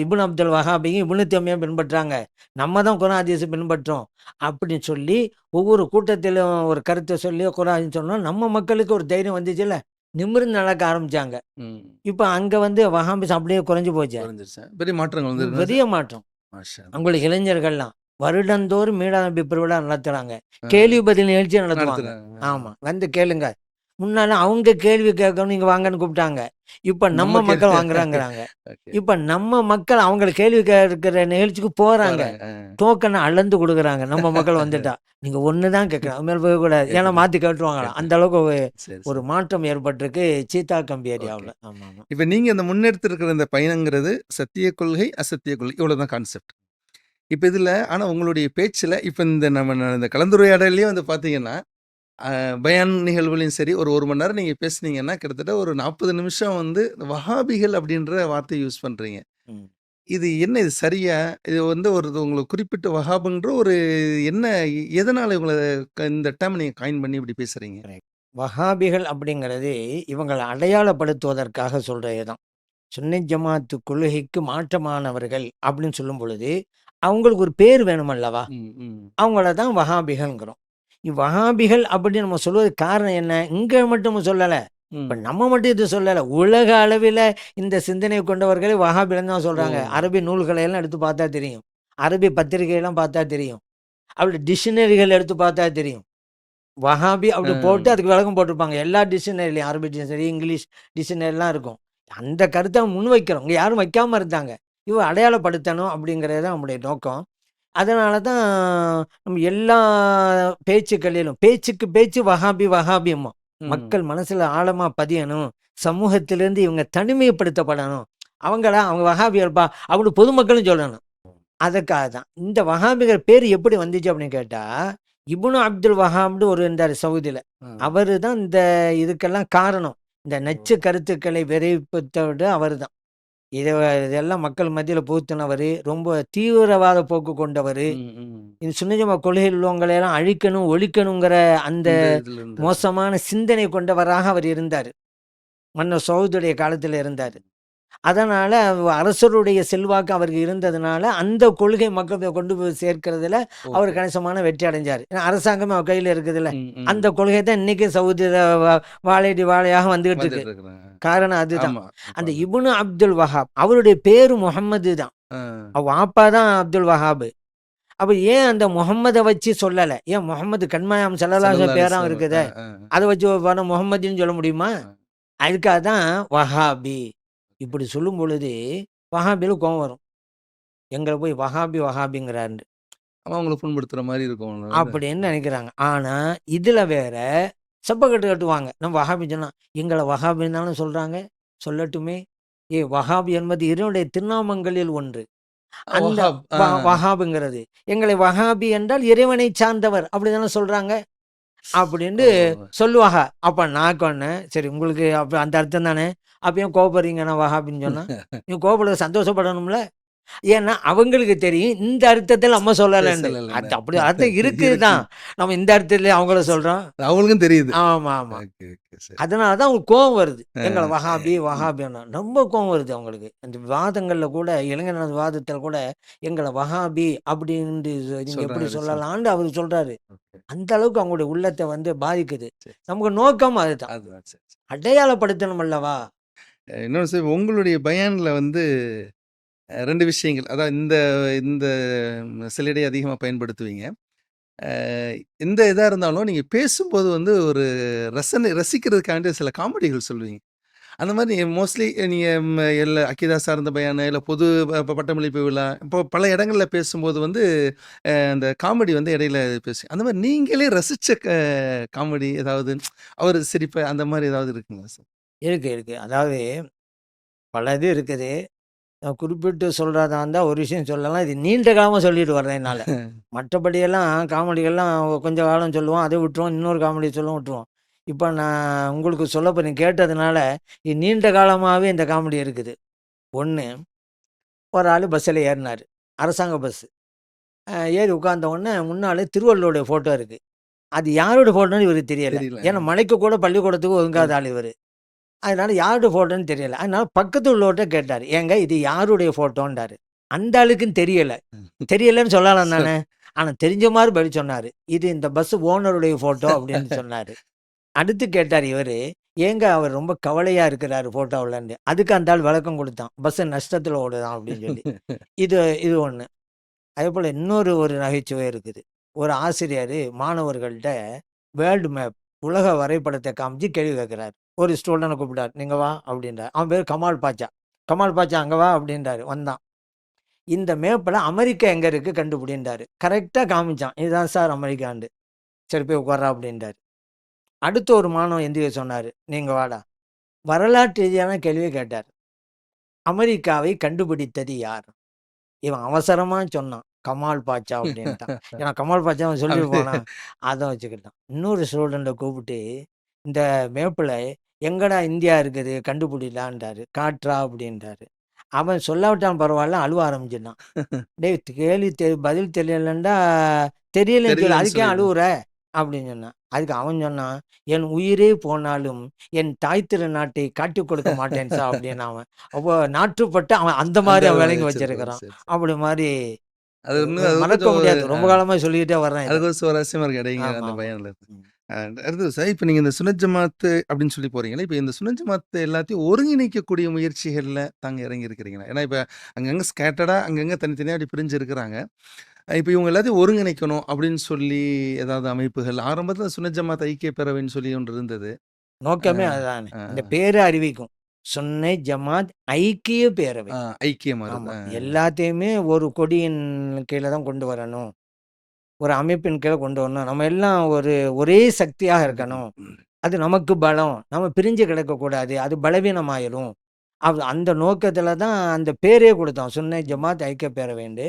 இப்னு அப்துல் வஹாபையும் இப்னு தய்மிய்யாவையும் பின்பற்றாங்க. நம்ம தான் குர்ஆன் ஹதீஸை பின்பற்றோம் அப்படின்னு சொல்லி ஒவ்வொரு கூட்டத்திலும் ஒரு கருத்தை சொல்லி குர்ஆன் ஹதீஸ் சொன்னோம். நம்ம மக்களுக்கு ஒரு தைரியம் வந்துச்சுல்ல, நிமிர்ந்து நடக்க ஆரம்பிச்சாங்க. ம். இப்போ அங்கே வந்து வஹாபிஸ் அப்படியே குறைஞ்சு போச்சு. குறைஞ்சிருச்சு. பெரிய மாற்றங்கள் வந்திருக்குதா சார்? பெரிய மாற்றம். மாஷா அல்லாஹ். உங்களுக்கு இளைஞர்கள்லாம் வருடந்தோறும் மீலாது நபி பெருவிழா நடத்துறாங்க. ஆ. கேள்வி பதில் நிகழ்ச்சி நடத்துவாங்க. நடத்துறாங்க. ஆமா. வந்து கேளுங்க. முன்னால அவங்க கேள்வி கேட்கணும், நீங்க வாங்கன்னு கூப்பிட்டாங்க. இப்ப நம்ம நம்ம மக்கள் கேள்வி வாங்குறாங்கிறாங்க. ஓகே. இப்ப நம்ம மக்கள் அவங்கள கேள்வி கேட்கிற நிகழ்ச்சிக்கு போறாங்க. போறாங்க. டோக்கனை அளந்து கொடுக்குறாங்க. நம்ம மக்கள் வந்துட்டா. நீங்க ஒன்று தான் கேட்கணும். அது மேல போகக்கூடாது. ஏன்னா கேட்கணும். மாத்தி கேட்டுருவாங்களாம். கேட்கணும். அந்த அளவுக்கு சரி, ஒரு சரி. மாற்றம் ஏற்பட்டிருக்கு சீதா கம்பி ஓகே. ஏரியாவில். ஆமா ஆமா. இப்ப நீங்க இந்த முன்னெடுத்திருக்கிற இந்த பயணங்கிறது சத்திய கொள்கை, அசத்திய கொள்கை இவ்வளவுதான் கான்செப்ட். இப்ப இதுல ஆனா உங்களுடைய பேச்சுல இப்ப இந்த கலந்துரையாடல்லயே வந்து பாத்தீங்கன்னா, பயான் நிகழ்வுலயும் சரி ஒரு 1 மணி நேரம் நீங்க பேசுனீங்கன்னா, கிட்டத்தட்ட ஒரு 40 நிமிஷம் வந்து வஹாபிகள் அப்படின்ற வார்த்தைய யூஸ் பண்றீங்க. ம். இது சரியா? இது வந்து உங்களுக்கு குறிப்பிட்ட வஹாபுன்ற ஒரு என்ன எதனால இந்த டேர்ம் நீங்க காயின் பண்ணி இப்படி பேசுறீங்க? Correct. வஹாபிகள் அப்படிங்கிறது இவங்களை அடையாளப்படுத்துவதற்காக சொல்றது தான். சுன்னி ஜமாத்து கொள்கைக்கு மாற்றமானவர்கள் அப்படின்னு சொல்லும் பொழுது அவங்களுக்கு ஒரு பேர் வேணும் அல்லவா? ம், ம். அவங்கள தான் வஹாபிகள்ங்கிறோம். வஹாபிகள் அப்படின்னு நம்ம சொல்வதற்கு காரணம் என்ன? இங்கே மட்டும் நம்ம சொல்லலை. இப்போ ம். நம்ம மட்டும் இது சொல்லலை. உலக அளவில் இந்த சிந்தனை கொண்டவர்களே வஹாபிகள் தான் ஓ! சொல்கிறாங்க. அரபி நூல்களை எல்லாம் எடுத்து பார்த்தா தெரியும். அரபி பத்திரிகையெல்லாம் பார்த்தா தெரியும். அப்படி டிக்ஷனரிகள் எடுத்து பார்த்தா தெரியும். வஹாபி அப்படி போட்டு அதுக்கு விளக்கம் போட்டிருப்பாங்க. எல்லா டிக்ஷனரிலையும் அரபி டிக்ஷனரி, இங்கிலீஷ் டிக்ஷனரிலாம் இருக்கும். அந்த கருத்தை முன்வைக்கிறோம். இங்கே யாரும் வைக்காமல் இருந்தாங்க. அடையாளப்படுத்தணும் அப்படிங்கிறது தான் நம்முடைய நோக்கம். அதனால தான் நம்ம எல்லா பேச்சுக்களிலும் பேச்சுக்கு பேச்சு வஹாபி வஹாபியம்மா ம். மக்கள் மனசில் ஆழமாக பதியணும். சமூகத்திலேருந்து இவங்க தனிமைப்படுத்தப்படணும். அவங்க வஹாபியல்பா அப்படி பொதுமக்களும் சொல்லணும். அதுக்காக தான் இந்த வஹாபிகள் பேர் எப்படி வந்துச்சு அப்படின்னு கேட்டால், இப்னு அப்துல் வஹாப்னு ஒரு இருந்தார் சவுதியில். அவர் தான் இந்த இதுக்கெல்லாம் காரணம். இந்த நச்சு கருத்துக்களை விரைவிப்பதோடு அவர் தான். இதெல்லாம் மக்கள் மத்தியில் புகுத்தினவர். ரொம்ப தீவிரவாத போக்கு கொண்டவர். ம், ம். இந்த சுன்னி ஜமாத் கொள்கையில் உள்ளவங்களை எல்லாம் அழிக்கணும், ஒழிக்கணுங்கிற அந்த இந்த இதுல இருந்து. மோசமான சிந்தனை கொண்டவராக அவர் இருந்தார். மன்னர் சவுதுடைய காலத்தில் இருந்தார். அதனால் அரசருடைய செல்வாக்கு அவருக்கு இருந்ததுனால அந்த கொள்கை மக்கள் கொண்டு போய் சேர்க்கிறதுல அவர் ஓகே. கணிசமான வெற்றி அடைஞ்சார். ஏன்னா அரசாங்கமே அவர் கையில் இருக்குதுல்ல. ம், ம். அந்த கொள்கை தான் இன்றைக்கி சவுதியில் வாழையடி வாழையாக வந்துகிட்டு இருக்கு. வந்துட்டு இருக்கிறாங்க. காரணம் அதுதான். ஆமா. அந்த இப்னு அப்துல் வஹாப் அவருடைய பேரு முஹம்மது தான். ஆ. அவன் அப்பா தான் அப்துல் வஹாப். அப்போ ஏன் அந்த முகம்மதை வச்சு சொல்லலை? ஏன் முகமது கண்மயம் ஸல்லல்லாஹு அலைஹி ஸல்லல்லாஹு அலைஹி பேராக வஸல்லம். இருக்குதே, அதை வச்சு முகம்மதின்னு சொல்ல முடியுமா? அதுக்காக தான் வஹாபி. இப்படி சொல்லும் பொழுது வஹாபியில் கோவம் வரும். எங்களை போய் வஹாபிங்கிறாரு ஆமா, அவங்கள புண்படுத்துற மாரி இருக்கும். அப்படின்னு நினைக்கிறாங்க. ஆனால் இதில் வேற சப்பக்கட்டு கட்டுவாங்க. நம்ம வஹாபி சொன்னால் எங்களை வஹாபின்னு தானே சொல்கிறாங்க, சொல்லட்டுமே. வஹாபி என்பது இறைவனுடைய திருநாமங்களில் ஒன்று. அந்த வஹாப். வஹாபுங்கிறது எங்களை வஹாபி என்றால் இறைவனை சார்ந்தவர் அப்படிதானே சொல்றாங்க அப்படின்னு ஓ. சொல்லுவாங்க. அப்ப நான் கொன்னேன், சரி உங்களுக்கு அப்ப அந்த அர்த்தம் தானே, அப்ப ஏன் கோபப்படுறீங்க நான் வஹாபின்னு சொன்னா? நீங்க கோபப்பட சந்தோஷப்படணும்ல. ஏன்னா அவங்களுக்கு தெரியும் இந்த அர்த்தத்தில் நம்ம சொல்லலைன்னு. சொல்லலைன்னு. அது அப்படி அர்த்தம் இருக்குதான். நம்ம இந்த அர்த்தத்துல அவங்கள சொல்றோம். அவங்களுக்கும் தெரியுது. ஆமா ஆமா. ஓகே, ஓகே, சரி. அதனால தான் அவங்களுக்கு கோவம் வருது. எங்களை வஹாபின்னா ரொம்ப கோவம் வருது அவங்களுக்கு. அந்த விவாதங்களில் கூட இளைஞர் விவாதத்தில் கூட எங்களை வஹாபி அப்படின்னு நீங்க எப்படி சொல்றாரு, சொல்லலாம்னு அவர் சொல்றாரு. ஓகே. அந்த அளவுக்கு அவங்களுடைய உள்ளத்தை பாதிக்குது. சரி. நமக்கு நோக்கம் அதுதான். அதுதான் சரி. அடையாளப்படுத்தணும் அல்லவா? இன்னொரு சார் உங்களுடைய பயான்ல வந்து 2 விஷயங்கள். அதான் இந்த இந்த சிலடை அதிகமா பயன்படுத்துவீங்க. அ எந்த இதா இருந்தாலும் நீங்க பேசும்போது வந்து ஒரு ரசிக்கிறதுக்காண்டி சில காமெடிகள் சொல்லுவீங்க. அந்த மாரி மோஸ்ட்லி நீங்க எல்லா அக்கீதா சார்ந்த பயானு, இல்ல பொது பட்டமளிப்பு விழா, இப்போ பல இடங்கள்ல பேசும்போது வந்து அந்த காமெடி வந்து இடையில அந்த மாரி நீங்களே ரசிச்ச காமெடி ஏதாவது அவரு சிரிப்பு அந்த மாரி ஏதாவது இருக்குங்களா சார்? இருக்கு. அதாவது பல இது இருக்குது. குறிப்பிட்டு சொல்றதா இருந்தா ஒரு விஷயம் சொல்லலாம். இது நீண்ட காலமா சொல்லிட்டு வர்றேன் என்னால. மற்றபடியெல்லாம் காமெடிகள்லாம் கொஞ்ச காலம் சொல்லுவோம். அதை விட்டுருவோம். இன்னொரு காமெடி சொல்லுவோம், விட்டுருவோம். இப்ப நான் உங்களுக்கு நீங்க கேட்டதுனால, இது நீண்ட காலமாவே இந்த காமெடி இருக்குது. 1 ஒரு ஆளு பஸ்ஸில ஏறுனாரு. அரசாங்க பஸ். ஏறி உட்கார்ந்த உடனே முன்னால திருவள்ளுவருடைய ஃபோட்டோ இருக்கு. அது யாரோட ஃபோட்டோன்னு இவருக்கு தெரியல. தெரியல. ஏன்னா மலைக்கு கூட பள்ளிக்கூடத்துக்கு ஒதுங்காத ஆள் இவரு. அதனால யாருடைய ஃபோட்டோன்னு தெரியல. அதனால பக்கத்து உள்ளவர்ட்ட கேட்டாரு. "ஏங்க இது யாருடைய ஃபோட்டோன்றாரு." அந்த ஆளுக்குன்னு தெரியல. தெரியலன்னு சொல்லலாம் தானே! ஆனா தெரிஞ்ச மாரி பதில் சொன்னாரு. "இது இந்த பஸ் ஓனருடைய ஃபோட்டோ" அப்படின்னு சொன்னாரு. அடுத்து கேட்டாரு இவரு. "ஏங்க அவர் ரொம்ப கவலையா இருக்கிறாரு ஃபோட்டோவுலன்னு." அதுக்கு அந்த ஆள் விளக்கம் குடுத்தான். "பஸ் நஷ்டத்துல ஓடுதாம்" அப்படின்னு சொல்லி. இது இது 1. அதேபோல ஒரு நகைச்சுவை இருக்குது. ஒரு ஆசிரியரு மாணவர்கள்ட்ட வேர்ல்டு மேப் உலக வரைபடத்த காமிச்சு கேள்வி கேட்கிறாரு. ஒரு ஸ்டூடண்ட்ட கூப்பிட்டாரு. "நீங்க வா" அப்படின்றாரு. அவன் பேரு கமால் பாட்சா. "கமால் பாட்சா அங்க வா" அப்படின்றாரு. வந்தான். "இந்த மேப்ல அமெரிக்கா எங்க இருக்கு கண்டுபிடின்றாரு." கரெக்ட்டா காமிச்சான். "இதுதான் சார் அமெரிக்கான்டு." "சரி போய் உட்கார்றா" அப்படின்றாரு. அடுத்த ஒரு மாணவன் எந்திரிக்க சொன்னாரு. "நீங்க வாடா." வரலாற்று ரீதியான கேள்விய கேட்டாரு. "அமெரிக்காவை கண்டுபிடித்தது யார்?" இவன் அவசரமா சொன்னான். "கமால் பாட்சா" அப்படின்ட்டான். ஏன்னா கமால் பாட்சாவ சொல்லியிருப்பானா? அத வச்சுக்கிட்டான். இன்னொரு ஸ்டூடண்ட்ட கூப்பிட்டு, "இந்த மேப்ல எங்கடா இந்தியா இருக்குது கண்டுபிடிடான்றாரு." "காட்டுறா" அப்படின்றாரு. அவன் சொல்லாவிட்டாலும் பரவால்ல, அழுவ ஆரம்பிச்சுட்டான். "டேய் பதில் தெரியலன்டா, தெரியலன்னு சொல்லு. தெரியலன்னு அதுக்கு ஏன் சொல்லிடு. அழுவுற?" அப்படின்னு சொன்னான். அதுக்கு அவன் சொன்னான், "என் உயிரே போனாலும் என் தாய் திரு நாட்டை காட்டிக் கொடுக்க மாட்டேன் சார்" அப்படின்னான் அவன். அப்போ நாட்டுப்பற்று அவன் அந்த அந்த மாரி அவன் விளங்கி வச்சிருப்பாரு. வச்சிருக்கிறான். சரி, சரி. அப்படி மாரி அது இன்னும் அது மறக்க கொஞ்சம் முடியாது. அ ரொம்ப காலமா சொல்லிக்கிட்டே வர்றேன் அது இத. கொஞ்சம் சுவாரஸ்யமா இருக்கு. இடைங்க ஆமா, அந்த ஆமா. பயான்ல. ம். அடுத்தது சார், இப்ப நீங்க இந்த சுன்னத் ஜமாத்து அப்படின்னு சொல்லி போறீங்கல்ல, இப்ப இந்த சுன்னத் ஜமாத்து எல்லாத்தையும் ஒருங்கிணைக்கக்கூடிய முயற்சிகள்ல தாங்க இறங்கியிருக்கிறீங்களா? ஏன்னா இப்ப அங்கங்க ஸ்கேட்டர்டா அங்கங்க தனித்தனியா அப்படி பிரிஞ்சு இருக்கிறாங்க. இப்ப இவங்க எல்லாத்தையும் ஒருங்கிணைக்கணும் அப்படின்னு சொல்லி ஏதாவது அமைப்புகள் ஆரம்பத்துல சுன்னத் ஜமாத் ஐக்கிய பேரவைன்னு சொல்லி ஒன்று இருந்தது. அ, நோக்கமே அதுதானே. அ, இந்த பேரு அறிவிக்கும். சுன்னை ஜமாத் ஐக்கிய பேரவை. ஆ ஐக்கியமா ஆமா. இருக்கு. எல்லாத்தையுமே ஒரு கொடியின் கீழ தான் கொண்டு வரணும். ஒரு அமைப்பின் கீழ கொண்டு வரணும். நம்ம எல்லாம் ஒரே சக்தியாக இருக்கணும். ம். அது நமக்கு பலம். நம்ம பிரிஞ்சு கிடக்கக்கூடாது. அது பலவீனமாயிரும். அந்த நோக்கத்துல தான் அந்த பேரே குடுத்தோம். சுன்னை ஜமாத் ஐக்கிய பேரவைன்னு.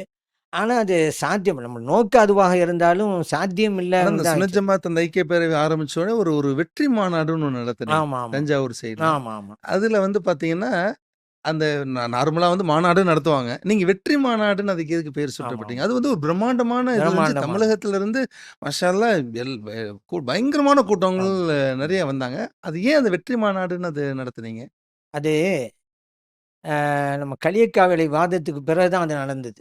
ஆனா அது சாத்தியம் நம்ம நோக்கம் அதுவாக இருந்தாலும் சாத்தியம் ஆனா இல்லாம இந்த தான் சுன்னத் ஆச்சு. ஜமாத் அந்த ஐக்கிய பேரவை ஆரம்பிச்ச உடனே ஒரு ஒரு வெற்றி மாநாடுன்னு ஒண்ணு நடத்துனீங்க. ஆமா, ஆமா. தஞ்சாவூர் சைடுல. ஆமா, ஆமா. அதுல வந்து பார்த்தீங்கன்னா, அந்த நார்மலா வந்து மாநாடு நடத்துவாங்க. நீங்க வெற்றி மாநாடுன்னு அதுக்கு எதுக்கு பேர் ஆமா, சூட்டப்பட்டீங்க? ஆமா. அது வந்து ஒரு பிரம்மாண்டமான இது இருந்துச்சு. பிரம்மாண்டமான. தமிழகத்துல இருந்து மாஷா அல்லாஹ் எல் வெ பயங்கரமான கூட்டங்கள் ஆமா. ம். நெறைய வந்தாங்க. அது ஏன் அந்த வெற்றி மாநாடுன்னு அது நடத்துனீங்க? அது நம்ம களியக்காவிளை வாதத்துக்கு பிறகு தான் அது நடந்தது.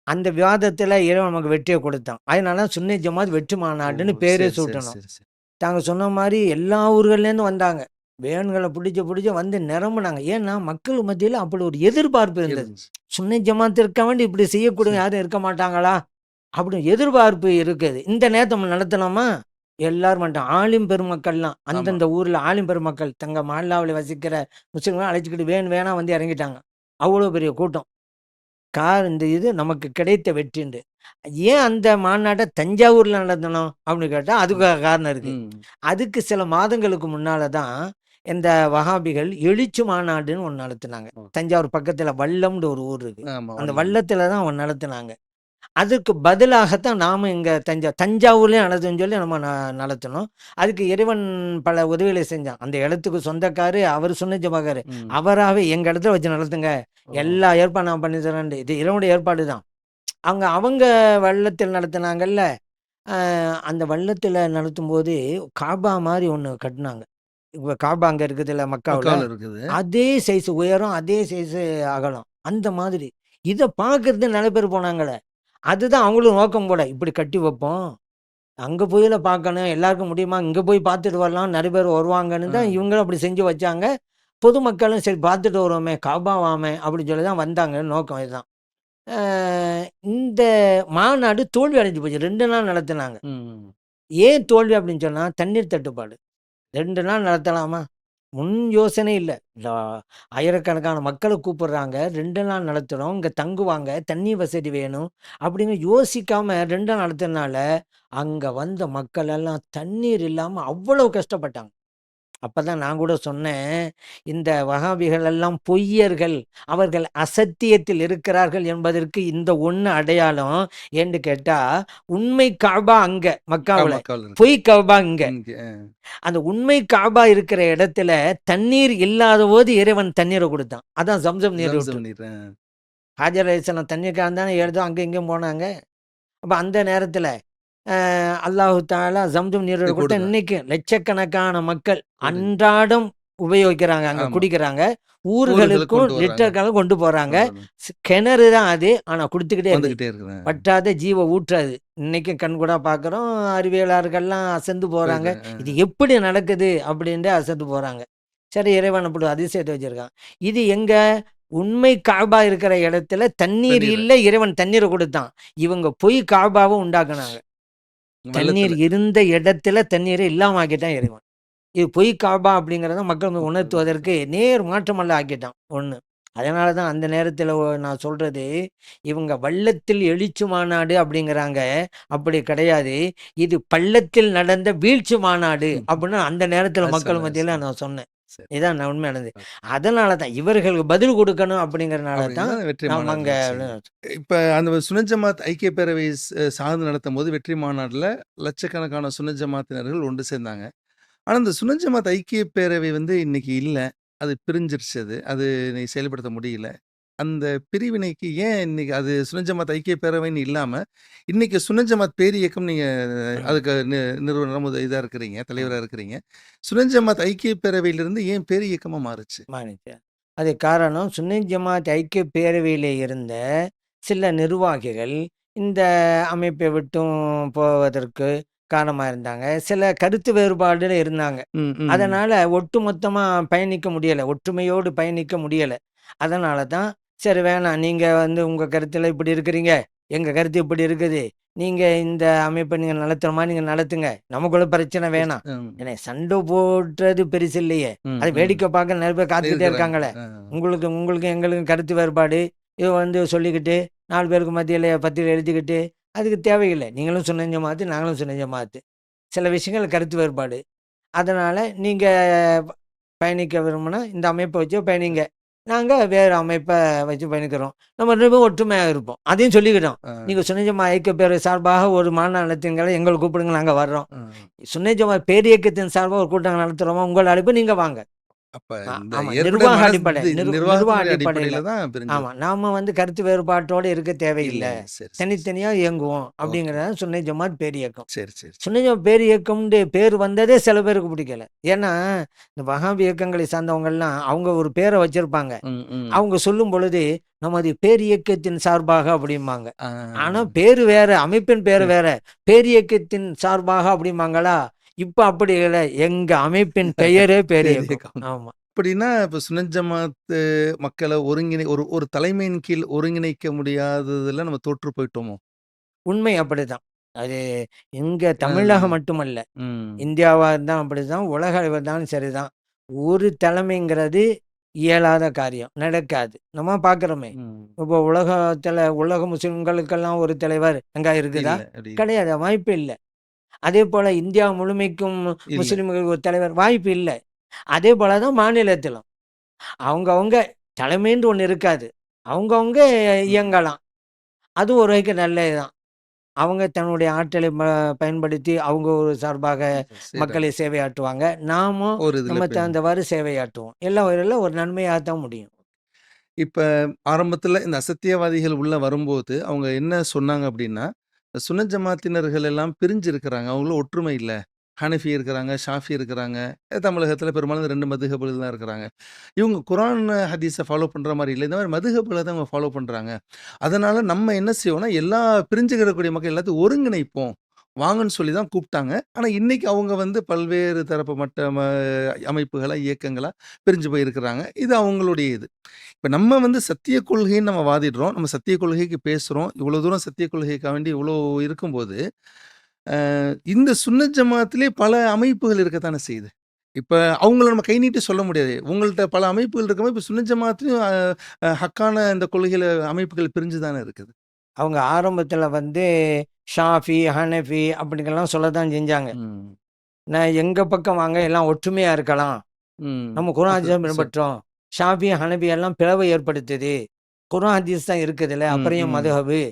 அந்த விவாதத்துல இறைவன் நமக்கு வெற்றிய குடுத்தான். அதனால சுன்னி ஜமாத் வெற்றி ஓ! மாநாடுன்னு பேரே சரி, சரி, சூட்டணும். சரி, சரி. தாங்க சொன்ன மாரி எல்லா ஊர்கள்லேருந்து வந்தாங்க. வேன்கள புடிச்சு வந்து நிரம்புனாங்க. ஏன்னா, மக்கள் மத்தியில அப்படி ஒரு எதிர்பார்ப்பு இருந்தது. இருந்துச்சு. சுன்னி ஜமாத் இருக்க வேண்டி இப்படி செய்யக்கூடிய சரி. யாரும் இருக்க மாட்டாங்களா? அப்படின்னு எதிர்பார்ப்பு இருக்குது. இந்த நேரத்த நம்ம நடத்துனோமா? எல்லாரும் வந்துட்டாங்க. ஆலிம் பெருமக்கள்லாம் ஆமா. அந்தந்த ஊர்ல ஆலிம் பெருமக்கள் தங்க மஹல்லாவுல வசிக்கிற முஸ்லிம்கள அழைச்சுக்கிட்டு வேனா வந்து இறங்கிட்டாங்க. அவ்வளோ பெரிய கூட்டம். இந்த இது நமக்கு கிடைத்த வெற்றிண்டு. ஏன் அந்த மாநாட்ட தஞ்சாவூர்ல நடத்தணும்? அப்படின்னு கேட்டா, அதுக்கு ம். காரணம் இருக்கு. ம். அதுக்கு சில மாதங்களுக்கு முன்னால தான், இந்த வஹாபிகள் எழுச்சி மாநாடுன்னு ஒண்ணு நடத்துனாங்க. ஓ. தஞ்சாவூர் பக்கத்துல வல்லம்ன்னு ஒரு ஊர் இருக்கு. ஆமா. அந்த வல்லம். வல்லத்துல தான் அவங்க நடத்துனாங்க. அதுக்கு பதிலாகத்தான் நாம இங்க தஞ்சாவூர்லயும் நடத்துன்னு சொல்லி நம்ம நடத்துனோம். அதுக்கு இறைவன் பல உதவிகளை செஞ்சான். அந்த இடத்துக்கு சொந்தக்காரு, அவரு சுன்னத் ஜமாத்காரு. ம். அவராவே எங்க இடத்துல வச்சு நடத்துங்க. ஓ! எல்லா ஏற்பாடும் நான் பண்ணி தரேன்ட்டு. இது இறைவனுடைய ஏற்பாடு தான். அவங்க வள்ளத்தில் நடத்துனாங்கல்ல, அ அந்த வள்ளத்தில நடத்தும்போது காபா மாரி ஒண்ணு கட்டுனாங்க. இப்ப காபா அங்க இருக்குதுல்ல மக்காவுல. மக்காவுல இருக்குது. அதே சைஸ் உயரம், அதே சைஸ் அகலம். அந்த மாதிரி. இத பார்க்கறதுக்கு நெறைய பேர் போனாங்களே. அதுதான் அவங்களும் நோக்கம் போல. இப்படி கட்டி வைப்போம். அங்க போய்ல பார்க்கணும். எல்லாருக்கும் முடியுமா? இங்க போய் பார்த்துட்டு வரலாம். நெறைய பேர் வருவாங்கன்னு ஆ. தான் இவங்களும் அப்படி செஞ்சு வச்சாங்க. பொதுமக்களும் சரி பார்த்துட்டு வருவோமே, காபாவாமே அப்படின்னு சொல்லி தான் வந்தாங்க. நோக்கம் இதுதான். அ இந்த மாநாடு தோல்வி அடைஞ்சு போச்சு. 2 நாள் நடத்துனாங்க. ம். ஏன் தோல்வி அப்படின்னு சொன்னா, தண்ணீர் தட்டுப்பாடு. 2 நாள் நடத்தலாமா? முன் யோசனை இல்ல. ல ஆயிரக்கணக்கான மக்கள கூப்பிடுறாங்க. 2 நாள் நடத்துறோம். இங்க தங்குவாங்க. தண்ணி வசதி வேணும். அப்படின்னு யோசிக்காம 2 நாள் நடத்துனனால, அங்க வந்த மக்கள் எல்லாம் தண்ணீர் இல்லாம அவ்வளவு கஷ்டப்பட்டாங்க. அப்பதான் நான் கூட சொன்னேன், இந்த வஹாபிகள் எல்லாம் பொய்யர்கள். அவர்கள் அசத்தியத்தில் இருக்கிறார்கள் என்பதற்கு இந்த ஒண்ணு அடையாளம். ஏன்னு கேட்டா, உண்மை கஅபா அங்க மக்காவுல, மக்காவில் இருக்கு. பொய் கஅபா இங்க. இங்க அந்த உண்மை கஅபா இருக்கிற இடத்துல தண்ணீர் இல்லாத போது இறைவன் தண்ணீரை கொடுத்தான். அதான் ஜம்சம் நீர் விட்டு. ஜம்சம் நீர். ஹாஜர் அலைஹிஸ்ஸலாம் தண்ணிக்காக தானே எழுதும் அங்க இங்கேயும் போனாங்க. அப்ப அந்த நேரத்துல அல்லாஹு தஆலா ஜம்சம் நீரோட கொடுத்தா கொடுத்தான். இன்னைக்கு லட்சக்கணக்கான மக்கள் குடி. அன்றாடம் உபயோகிக்கிறாங்க, அங்க ஆமா. குடிக்கிறாங்க. ஊர்களுக்கு ஊர்களுக்கும் கொண்டு வர்றாங்க. லிட்டர்களும் கொண்டு போறாங்க. கொண்டு வர்றாங்க. கிணறு தான் அது, ஆனா கொடுத்துக்கிட்டே இருக்கு. வந்துகிட்டே இருக்கிறேன். பற்றாத ஜீவ ஊற்றாது. இன்னைக்கும் கண்கூடா பார்க்குறோம். அறிவியலாளர்கள்லாம் அசந்து போறாங்க. இது எப்படி நடக்குது அப்படின்ட்டு அசந்து போறாங்க. சரி, இறைவன் அப்படி அதிசயத்தை வச்சிருக்கான். இது எங்க உண்மை காபா இருக்கிற இடத்துல தண்ணீர் தண்ணீர். இல்லை, இறைவன் தண்ணீரை கொடுத்தான். இவங்க பொய் காபாவை உண்டாக்குனாங்க. தண்ணீர் வெள்ளத்துல. இருந்த இடத்துல தண்ணீரை இல்லாம ஆக்கிட்டான் இறைவன். இது பொய் காபா அப்படிங்கிறத மக்கள் உணர்த்துவதற்கு நேர் மாற்றமல்ல ஆக்கிட்டான் ஒண்ணு. அதனால தான் அந்த நேரத்தில் நான் சொல்றது, இவங்க வள்ளத்தில் எழுச்சி மாநாடு அப்படிங்கிறாங்க. அப்படி கிடையாது. இது பள்ளத்தில் நடந்த வீழ்ச்சி மாநாடு அப்படின்னு அந்த நேரத்தில் அது மக்கள் சொன்ன- மத்தியில் சொன்ன. நான் சொன்னேன். சரி. இதான் நான் உண்மை நடந்தது. அதனால தான் இவர்களுக்கு பதில் கொடுக்கணும் அப்படிங்கிறனால தான் அப்படின்னா வெற்றி நம்ம மாநாடு அங்கே நடந்துச்சு. இப்ப அந்த சுன்னத் ஜமாத் ஐக்கிய பேரவை சார்ந்து நடத்தும் போது வெற்றி மாநாடுல லட்சக்கணக்கான சுன்னத் ஜமாத்தினர்கள் ஒன்று சேர்ந்தாங்க. ஆனா இந்த சுன்னத் ஜமாத் ஐக்கிய பேரவை வந்து இன்னைக்கு இல்ல. அது பிரிஞ்சிருச்சு. அது இன்னைக்கு செயல்படுத்த முடியல. அந்த பிரிவினைக்கு ஏன் இன்னைக்கு அது சுன்னத் ஜமாத் ஐக்கிய பேரவைன்னு இல்லாம, இன்னைக்கு சுன்னத் ஜமாத் பேரியக்கம் நீங்க அதுக்கு நிறுவனரும் இதா இருக்கிறீங்க, தலைவரா இருக்கிறீங்க. சுன்னத் ஜமாத் ஐக்கிய பேரவையிலிருந்து ஏன் பேரியக்கமா மாறுச்சு? மாறிச்சு. அது காரணம் சுன்னத் ஜமாத் ஐக்கிய பேரவையில் இருந்த சில நிர்வாகிகள் இந்த அமைப்பை விட்டும் போவதற்கு காரணமாக இருந்தாங்க. சில கருத்து வேறுபாடுல இருந்தாங்க. ம், ம். அதனால ஒட்டுமொத்தமாக பயணிக்க முடியலை, ஒற்றுமையோடு பயணிக்க முடியலை. அதனால தான் சரி வேணாம், நீங்கள் வந்து உங்கள் கருத்தில் இப்படி இருக்கிறீங்க, எங்கள் கருத்து இப்படி இருக்குது, நீங்கள் இந்த அமைப்பை நீங்கள் நடத்துகிறோமா நீங்கள் நடத்துங்க, நமக்குள்ள பிரச்சனை வேணாம். ம். ஏன்னா சண்டை போடுறது பெருசு இல்லையே, ம், அது ம். வேடிக்கை பார்க்க நிறைய பேர் காத்துக்கிட்டே இருக்காங்களே. உங்களுக்கு எங்களுக்கும் கருத்து வேறுபாடு இது வந்து சொல்லிக்கிட்டு 4 பேருக்கு மத்தியில் பத்திரிகை எழுதிக்கிட்டு அதுக்கு தேவையில்லை. நீங்களும் சுன்னத் ஜமாத்து, நாங்களும் சுன்னத் ஜமாத்து. சில விஷயங்கள் கருத்து வேறுபாடு. அதனால் நீங்கள் பயணிக்க விரும்பினா இந்த அமைப்பை வச்சு பயணிங்க, நாங்கள் வேறு அமைப்பை வச்சு பயணிக்கிறோம், நம்ம 2 பேரும் ஒற்றுமையாக இருப்போம். அதையும் சொல்லிக்கிட்டோம். நீங்கள் சுன்னத் ஜமாத் ஐக்கிய பேரவை சார்பாக ஒரு மாநாடு நடத்துங்களை எங்களை கூப்பிடுங்க, நாங்கள் வர்றோம். சுன்னத் ஜமாத் பேரியக்கத்தின் சார்பாக ஒரு கூட்டம் நடத்துகிறோமா, உங்கள் அழைப்பு நீங்கள் வாங்க. அப்ப இந்த ஆமா, ஏற்பட்ட நிர்வாக அடிப்படை, நிர்வாகத்தினுடைய நிர்வாக அடிப்படையில அடிப்படையில. தான் பிரிஞ்சு. ஆமா, நாம வந்து கருத்து வேறுபாட்டோட இருக்க இல்ல. தேவையில்லை, சரி, சரி. தனித்தனியா இயங்குவோம் ஓகே. அப்படிங்கிறத சுன்னத் ஜமாத் பேரியக்கம். சரி, சரி. சுன்னத் ஜமாத் பேரியக்கம்னு பேர் வந்ததே சில பேருக்கு பிடிக்கல. ஏன்னா இந்த வஹாபி இயக்கங்களை சார்ந்தவங்கெல்லாம் அவங்க ஒரு பேரை வச்சிருப்பாங்க. ம், ம். அவங்க சொல்லும் பொழுது நமது பேரியக்கத்தின் சார்பாக அப்படிம்பாங்க. ஆ. ஆனா பேரு வேற, அமைப்பின் பேரு வேற. பேரியக்கத்தின் சார்பாக அப்படிம்பாங்களா? இப்ப அப்படி இல்லை, எங்க அமைப்பின் பெயரே பேரியக்கம். பேரியக்கம். ஆமா. அப்படின்னா இப்ப சுன்னத் ஜமாத் மக்களை ஒரு ஒரு தலைமையின் கீழ் ஒருங்கிணைக்க முடியாததுல நம்ம தோற்று போயிட்டோமோ? உண்மை அப்படிதான். அது இங்க தமிழகம் மட்டுமல்ல, ம். இந்தியாவா இருந்தாலும் அப்படிதான், உலக அளவில் இருந்தாலும் சரிதான். ஒரு தலைமைங்கிறது இயலாத காரியம், நடக்காது. நம்ம பார்க்குறோமே, ம். இப்போ உலக முஸ்லிம்களுக்கெல்லாம் ஒரு தலைவர் எங்க இருக்குதா? இல்ல. அப்படி கிடையாது, வாய்ப்பு இல்லை. அதே போல இந்தியா முழுமைக்கும் இல்ல. முஸ்லிம்களுக்கு ஒரு தலைவர் வாய்ப்பு இல்லை. அதே போல தான் மாநிலத்திலும் அவங்கவங்க தலைமைன்னு ஒன்று இருக்காது, அவங்கவங்க இயங்கலாம். அது ஒரு வகைக்கு நல்லதுதான். அவங்க தன்னுடைய ஆற்றலை பயன்படுத்தி அவங்க ஒரு சார்பாக சரி. மக்களை சேவையாற்றுவாங்க. நாமும் ஒரு இதுல நம்ம தகுந்தவாறு சேவையாற்றுவோம். எல்லாம் ஒரு நன்மையாகத்தான் முடியும். இப்ப ஆரம்பத்துல இந்த அசத்தியவாதிகள் உள்ள வரும்போது, அவங்க என்ன சொன்னாங்க அப்படின்னா, சுன்னத் ஜமாத்தினர்கள் எல்லாம் பிரிஞ்சு இருக்கிறாங்க. அவங்களும் ஒற்றுமை இல்ல. ஹனஃபி இருக்கிறாங்க, ஷாஃபி இருக்கிறாங்க. தமிழகத்துல பெரும்பாலும் 2 மதுஹபுகள் தான் இருக்கிறாங்க. இவங்க குர்ஆன், ஹதீஸ ஃபாலோ பண்ற மாரி இல்ல. இந்த மாரி மதுஹபுகள தான் இவங்க ஃபாலோ பண்றாங்க. அதனால நம்ம என்ன செய்வோம்னா, எல்லா பிரிஞ்சு கிடக்கக்கூடிய மக்கள் எல்லாத்தையும் ஒருங்கிணைப்போம். வாங்கன்னு சொல்லி தான் கூப்பிட்டாங்க. ஆனா இன்னைக்கு அவங்க வந்து பல்வேறு தரப்பு அமைப்புகளா, இயக்கங்களா பிரிஞ்சு போயிருக்கிறாங்க. இது அவங்களுடைய இது. இப்ப நம்ம வந்து சத்திய கொள்கைன்னு நம்ம வாதிடுறோம். நம்ம சத்திய கொள்கைக்கு பேசுறோம். இவ்வளோ தூரம் சத்திய கொள்கைக்காக வேண்டி இவ்வளோ இருக்கும்போது, இந்த சுன்னத் ஜமாத்திலே பல அமைப்புகள் இருக்கத்தானே செய்யுது. இப்ப அவங்கள நம்ம கை நீட்டி சொல்ல முடியாது. உங்கள்ட்ட பல அமைப்புகள் இருக்கும்போது, இப்ப சுன்னத் ஜமாத்லயும் ஹக்கான இந்த கொள்கையில அமைப்புகள் பிரிஞ்சு தானே இருக்குது. அவங்க ஆரம்பத்துல வந்து ஷாஃபி, ஹனஃபி அப்படிங்கெல்லாம் சொல்லத்தான் செஞ்சாங்க. ம். நான் எங்க பக்கம் வாங்க, எல்லாம் ஒற்றுமையா இருக்கலாம். ம். நம்ம குர்ஆன் அது ஹதீஸ சரி. பின்பற்றோம். ஷாஃபி, ஹனபி எல்லாம் பிளவை ஏற்படுத்துது. குர்ஆன் ஹதீஸ் தான் இருக்குதுல்ல, ம், அப்புறம் ஏன் ம். மதுஹபு?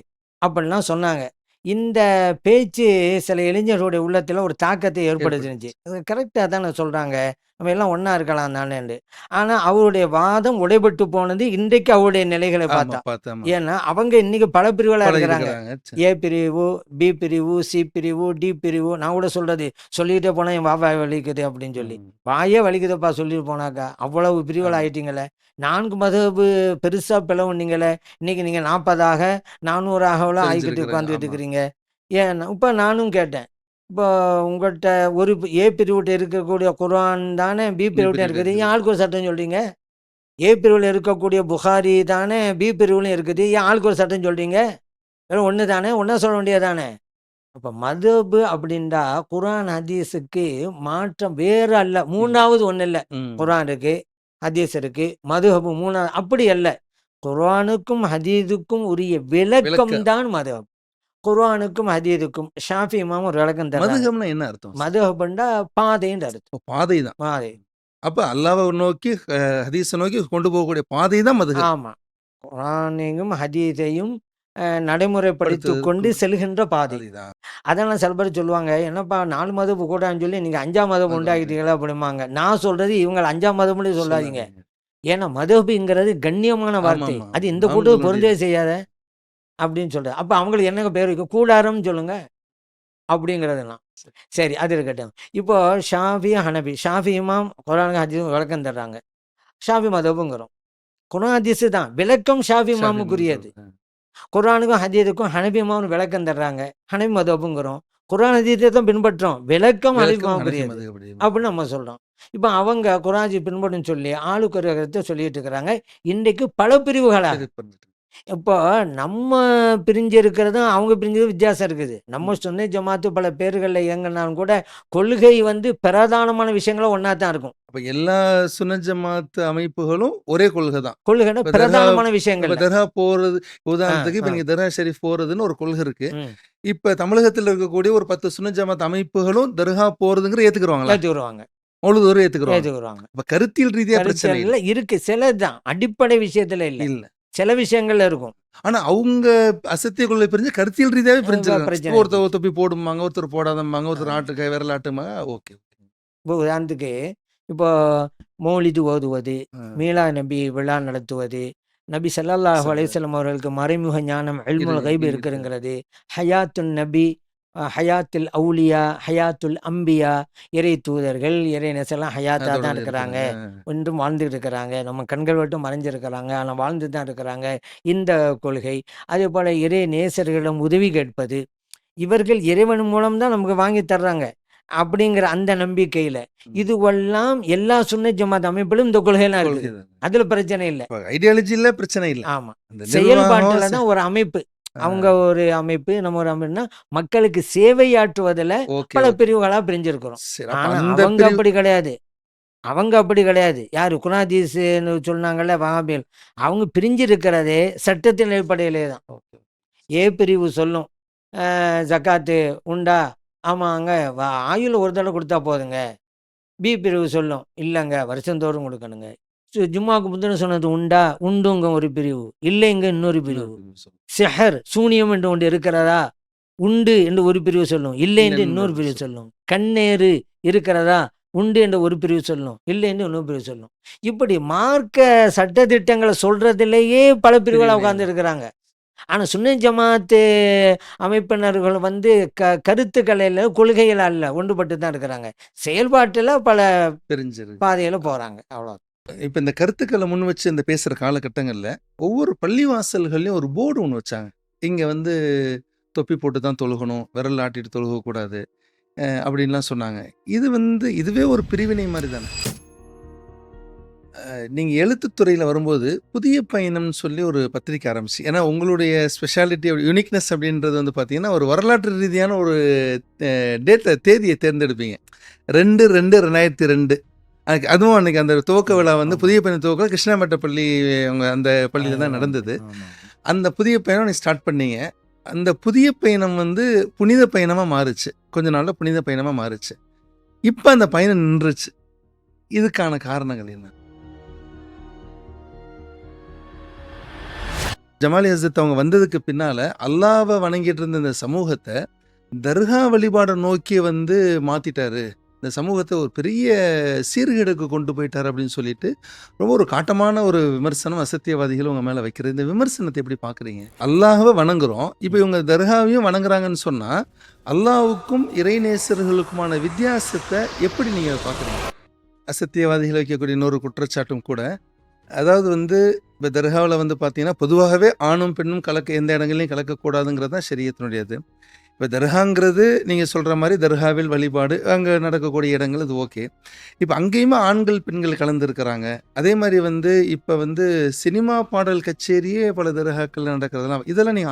அப்படிலாம் சொன்னாங்க. இந்த பேச்சு சில இளைஞர்களுடைய உள்ளத்துல ஒரு தாக்கத்தை ஏற்படுத்துனுச்சு. ஏற்பட்டுச்சு. கரெக்ட்டா தானே சொல்றாங்க. நம்ம எல்லாம் ஒண்ணா இருக்கலாம் தானேன்னு. ஆனா அவருடைய வாதம் உடைபட்டு போனது இன்றைக்கு அவருடைய நிலைகளை ஆமா பார்த்தா. பார்த்தேன். ஆமா. ஏன்னா, அவங்க இன்னைக்கு பல பிரிவுகளா பழகி இருக்கிறாங்க. இருக்கிறாங்க. ஏ பிரிவு, பி பிரிவு, சி பிரிவு, டி பிரிவு. நான் கூட சொல்றது, சொல்லிக்கிட்டே போனா என் வாய் வலிக்குது அப்படின்னு சொல்லி. ம். வாயே வலிக்குதுப்பா சொல்லிட்டு போனாக்கா. அவ்வளவு பிரிவுகள் ஆமா. ஆயிட்டீங்களே. 4 மதஹபு பெருசா பிளவுனீங்களே. இன்னைக்கு நீங்க 40ஆக, 400ஆகலாம் ஆகிக்கிட்டு தெரிஞ்சிருக்கிறாங்க. உட்காந்துட்டு ஆமா. இருக்கிறீங்க. ஏன் இப்ப நானும் கேட்டேன். இப்போ உங்கள்ட்ட ஒரு ஏ பிரிவுட்ட இருக்கக்கூடிய குர்ஆன் தானே பி பி பிரிவுட்ட பிரிவுல இருக்குது. ஏன் இருக்குது. ஆளுக்கு ஒரு சட்டம் சொல்றீங்க? ஏ பிரிவுல இருக்கக்கூடிய புகாரி தானே பி பிரிவுலயும் இருக்குது. ஏன் ஆளுக்கு ஒரு சட்டம் சொல்றீங்க? வெறும் ஒண்ணு தானே, ஒண்ணா சொல்ல வேண்டியது தானே. அப்ப மதஹபு அப்படின்டா குர்ஆன் ஹதீஸுக்கு மாற்றம் வேற அல்ல. இல்ல. 3வது ஒண்ணு இல்ல. ம். குர்ஆன் இருக்கு, ஹதீஸ் இருக்கு, மதுஹபு 3வது அப்படி அல்ல. குர்ஆனுக்கும் ஹதீஸுக்கும் உரிய விளக்கம் விளக்க தான் மதுஹப். குர்ஆனுக்கும் ஹதீஸுக்கும் ஷாஃபி இமாம் ஒரு விளக்கம் தர்றாங்க. மதுஹப்னா என்ன அர்த்தம்? மதுஹப்ண்டா பாதைன்னு அர்த்தம். ஓ, பாதை தான். பாதை. அப்ப அல்லாஹ்வ நோக்கி ஹதீஸ நோக்கி கொண்டு போகக்கூடிய பாதை தான் மதுஹப். ஆமா. குர்ஆனையும் ஹதீஸையும் நடைமுறைப்படுத்திக் கொண்டு படுத்துவதற்கு செல்கின்ற பாதை. அதுதான். அதனால சில பேர் சொல்லுவாங்க, என்னப்பா 4 மதப்பு கூடான்னு சொல்லி நீங்க 5ஆம் மதம் அது வந்து உண்டாக்கிட்டீங்களா அப்படிம்பாங்க. நான் சொல்றது இவங்க 5ஆம் மதம்னு சொல்லாதீங்க. சொல்லாதீங்க. ஏன்னா மதஹ்புங்கிறது கண்ணியமான வார்த்தை. ஆமாமா. அது இந்த கூட்டத்துக்கு இமாம்களுடைய பொருந்தவே செய்யாத அப்படின்னு சொல்றேன். அப்ப அவங்களுக்கு என்னங்க பேர் வைக்கும்? கூடாரம்னு சொல்லுங்க. அப்படிங்கிறதெல்லாம். சரி அது இருக்கட்டும். இப்போ ஷாஃபி, ஹனபி. ஷாஃபி இமாம் குர்ஆனுக்கும் ஹதீஸுக்கும் விளக்கம் தர்றாங்க. ஷாஃபி மதஹ்புங்கிறோம். குர்ஆன் ஹதீஸ் தான். விளக்கம் ஷாஃபி ஷாஃபி இமாமுக்குரியது. மதுஹப். குர்ஆனுக்கும் ஹதீஸுக்கும் ஹனபி இமாம் விளக்கம் தர்றாங்க. ஹனபி மதஹ்புங்கிறோம். குர்ஆன் ஹதீஸை தான் பின்பற்றோம். விளக்கம் ஹனபி விளக்கம் ஹனஃபி இமாமுக்குரியது. மதுஹப். அப்படின்னு நம்ம சொல்றோம். இப்ப அவங்க குர்ஆன் ஹதீஸ் பின்பற்றுன்னு சொல்லி ஆளுக்கு ஒரு கருத்தை சொல்லிட்டு இருக்கிறாங்க. இன்றைக்கு பல பிரிவுகளா. சரி பண்ணிட்டு. இப்போ நம்ம பிரிஞ்சு இருக்கிறதும், அவங்க பிரிஞ்சதும் வித்தியாசம் இருக்குது. நம்ம சுன்னி ஜமாத்து பல பேர்கள்ல இயங்குனாலும் கூட, கொள்கை பிரதானமான விஷயங்களும் ஒண்ணா தான் இருக்கும். அப்ப எல்லா சுன்னத் ஜமாத் அமைப்புகளும் ஒரே கொள்கை தான். கொள்கைன்னா இப்ப பிரதானமான இப்ப விஷயங்கள்ல. தர்கா போறது ஆ, உதாரணத்துக்கு இப்ப ஆ. நீங்க தர்கா ஷெரீஃப் போறதுன்னு ஒரு கொள்கை இருக்கு. ம். இப்ப தமிழகத்துல இருக்கக்கூடிய ஒரு 10 சுன்னத் ஜமாத் அமைப்புகளும் தர்கா போறதுங்கிற ஏத்துக்குருவாங்களா? ஏத்துக்குருவாங்க. முழுதோறும் ஏத்துக்குருவாங்க. ஏத்துக்குருவாங்க. அப்ப கருத்தியல் ரீதியா பிரச்சனை இல்ல. கருத்தியல்ல இருக்கு. சிலதுதான். அடிப்படை விஷயத்துல இல்ல. இல்ல. சில விஷயங்கள்ல இருக்கும். ஆனா அவங்க அசத்திய கொள்கை பிரிஞ்சு கருத்தியல் ரீதியாவே பிரிஞ்சிருக்காங்க. பிரச்சனை ஒருத்தர் இருக்குது. தொப்பி போடும்பாங்க, ஒருத்தர் போடாதம்பாங்க, ஒருத்தர் ஆட்டு விரலாட்டும்பாங்க. ஓகே. இப்போ உதாரணத்துக்கு, இப்போ மௌலிது ஓதுவது, ஆ. மீலா நபி விழா நடத்துவது, நபி ஸல்லல்லாஹு அலைஹி சரி. வஸல்லம் அவர்களுக்கு மறைமுக ஞானம் இல்முல் இருக்கு. கைப் இருக்குங்கிறது, ஹயாத்துன் நபி, ஹயாத்துல் அவுலியா, ஹயாத்துல் அம்பியா, இறை தூதர்கள், இறை நெசலாம் ஹயாத்தா தான் அதோட இருக்கிறாங்க. இருக்கிறாங்க. இன்றும் வாழ்ந்துட்டு இருக்கிறாங்க. நம்ம கண்கள் மட்டும் மறைஞ்சிருக்கிறாங்க. ஆனா வாழ்ந்து தான் இருக்கிறாங்க. இந்த கொள்கை. அதேபோல இறை நேசர்களிடம் உதவி கேட்பது. இவர்கள் இறைவன் மூலம் தான் நமக்கு வாங்கி தர்றாங்க. அப்படிங்கிற அந்த நம்பிக்கையில. ம். இதுவெல்லாம் எல்லா சுன்னத் ஜமாத் அமைப்பிலும் இந்த கொள்கைலாம் இருக்குது. கொள்கை தான். அதுல பிரச்சனை இல்ல. இப்ப ஐடியாலஜில பிரச்சனை இல்ல. ஆமா. அந்த செயல்பாட்டுல நிர்வாகம் தான் ஒரு அமைப்பு. ஆ. அவங்க ஒரு அமைப்பு, நம்ம ஒரு அமைப்புனா, மக்களுக்கு சேவையாற்றுவதுல ஓகே, பல ஓகே. பிரிவுகளா பிரிஞ்சிருக்கிறோம். சரி. அப்ப ஆனா அந்த அவங்க பிரிவு அப்படி கிடையாது. அவங்க அப்படி கிடையாது. யாரு குர்ஆன் ஹதீஸ்ன்னு சொன்னாங்கல்ல வஹாபிகள். அவங்க பிரிஞ்சிருக்கிறதே சட்டத்தின் அடிப்படையிலே தான். ஓகே. ஏ பிரிவு சொல்லும். ஜக்காத்து உண்டா? ஆமாங்க. ஆயுள்ல ஒரு தடவை குடுத்தா போதுங்க. பி பிரிவு சொல்லும். இல்லங்க வருஷந்தோறும் குடுக்கணுங்க. ஜும்மாக்கு முந்தின சொன்னது உண்டா? உண்டுங்க ஒரு பிரிவு. இல்லைங்க இன்னொரு பிரிவு. சிஹர் சூனியம் என்று ஒன்று இருக்கிறதா? உண்டு என்று ஒரு பிரிவு சொல்லும். இல்லை என்று இன்னொரு பிரிவு சொல்லும். கண்ணேறு இருக்கிறதா? உண்டு என்ற ஒரு பிரிவு சொல்லும். இல்லை என்று இன்னொரு பிரிவு சொல்லும். இப்படி மார்க்க சட்டதிட்டங்களை சொல்றதிலேயே பல பிரிவுகளா உட்கார்ந்து இருக்கிறாங்க. ஆனா சுன்னத் ஜமாத்து அமைப்பினர்கள் கருத்துக்களில, கொள்கைகள் அல்ல. ஒன்றுபட்டு தான் இருக்கிறாங்க. செயல்பாட்டுல பல தெரிஞ்சிருக்கு. பாதையில போறாங்க. அவ்வளவுதான். இப்ப இந்த கருத்துக்கள முன் வச்சு இந்த பேசுற காலகட்டங்கள்ல, ஒவ்வொரு பள்ளிவாசல்கள்லயும் ஒரு போர்டு ஒண்ணு வச்சாங்க. இங்க வந்து தொப்பி போட்டு தான் தொழுகணும், விரல் ஆட்டிட்டு தொழுகக்கூடாது, அப்படின்லாம் சொன்னாங்க. இது வந்து இதுவே ஒரு பிரிவினை மாரி தானே. நீங்க எழுத்துத் துறையில வரும்போது, புதிய பயணம்னு சொல்லி ஒரு பத்திரிக்கை ஆரம்பிச்சு. ஏன்னா உங்களுடைய ஸ்பெஷாலிட்டி யூனிக்னெஸ் அப்படின்றது வந்து பார்த்தீங்கன்னா, ஒரு வரலாற்று ரீதியான ஒரு தேதிய தேர்ந்தெடுப்பீங்க. 2/2/2002 அதுவும் அன்னைக்கு அந்த துவக்க விழா வந்து ஆமா. புதிய பயணம் துவக்க கிருஷ்ணாமட்ட பள்ளி அவங்க அந்த பள்ளியில தான் நடந்தது. ஆமா. அந்த புதிய பயணம் நீங்க ஸ்டார்ட் பண்ணீங்க. அந்த புதிய பயணம் வந்து புனித பயணமா மாறுச்சு. கொஞ்ச நாள்ல புனித பயணமா மாறுச்சு. இப்ப அந்த பயணம் நின்றுச்சு. இதுக்கான காரணங்கள் என்ன? ஜமாலி ஹஸ்ரத் அவங்க வந்ததுக்கு பின்னால, அல்லாஹ்வ வணங்கிட்டு இருந்த இந்த சமூகத்த, தர்கா வழிபாட நோக்கி மாத்திட்டாரு. இந்த சமூகத்த ஒரு பெரிய சீர்கேடுக்கு கொண்டு போயிட்டாரு அப்படின்னு சொல்லிட்டு, ரொம்ப ஒரு காட்டமான ஒரு விமர்சனம் அசத்தியவாதிகள் உங்க மேல வைக்கிறது. இந்த விமர்சனத்த எப்படி பார்க்குறீங்க? அல்லாஹ்வ வணங்குறோம். இப்ப இவங்க தர்காவையும் வணங்குறாங்கன்னு சொன்னா, அல்லாஹ்வுக்கும் இறைநேசர்களுக்குமான வித்தியாசத்த எப்படி நீங்க பார்க்குறீங்க? அசத்தியவாதிகள் வைக்கக்கூடிய இன்னொரு குற்றச்சாட்டும் கூட, அதாவது இப்ப தர்காவுல பார்த்தீங்கன்னா, பொதுவாகவே ஆணும், பெண்ணும் எந்த இடங்கள்லயும் கலக்கக்கூடாதுங்கிறது தான் ஷரியத்தினுடையது. இப்ப தர்காங்கிறது நீங்க சொல்ற மாரி தர்காவில் வழிபாடு, அங்க நடக்கக்கூடிய இடங்கள் அது ஓகே. இப்ப அங்கேயுமே ஆண்கள், பெண்கள் கலந்திருக்கிறாங்க. அதே மாரி இப்ப சினிமா பாடல் கச்சேரியே பல தர்காக்கள்ல நடக்கிறதெல்லாம் இதெல்லாம் நீங்க